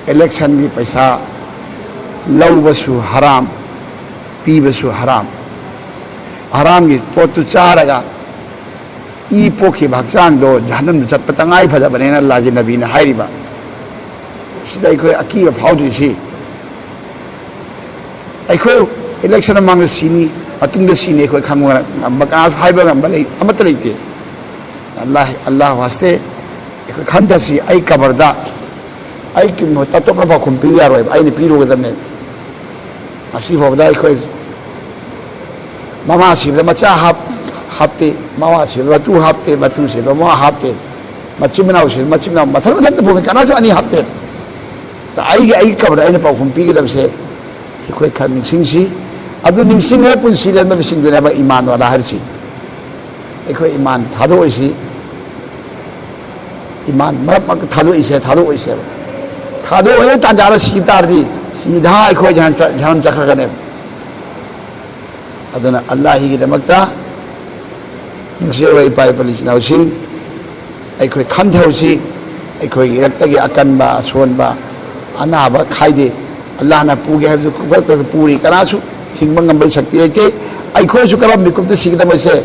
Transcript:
election की पैसा लौबसु हराम पीबसु हराम हराम की पोतु चारगा ई पोखी हक्चांग दो जहन्नम चट तंगाई फदबने अल्लाह के नबी ने हाइरिबा सिदा अखोय अकीब फाउद्रिसी अखोय इलेक्शन मांग सीनी अतुंग सीनी अखोय खंगो बकास हाइबा गंबा लई अमत लेते अल्लाह अल्लाह वास्ते अखोय खंदसी आई कबरदा आई कि तत्व प्रभा खुम पी यारोय आई ने पीरोगदमने असी भवदा अखोय मामा सिब मचा हापते मामा सिब मतु हापते मतु सिब मा हापते मचिमनाव सिब मचिमनाव मथल मथल भूमि कनासु अनि हापते त आई कबर आई ने पाखुम पीगदबसे अखोय खन निसिंगसी अदु निसिंगे पुंसी लेम बिसिंगदुना ईमान वाला हरसी अखोय ईमान थादोइसी ईमान मरम थादोइसे थादोए ताजारा सीतारदी सीधा अखोय जहन चखरगने अदुना अल्लाह ही गिदमक्ता निंगसेरवा इपा इपलिचना उसिन अखोय खंथौसी अखोय गिरक्तगी अकनबा सोनबा अनाबा खाइदे अल्लाह ना पुगे हबजु कुगल पूरी कनासु थिंगबंगम शक्ति लेते अखोयसु करम मिकुमते सिगदमसे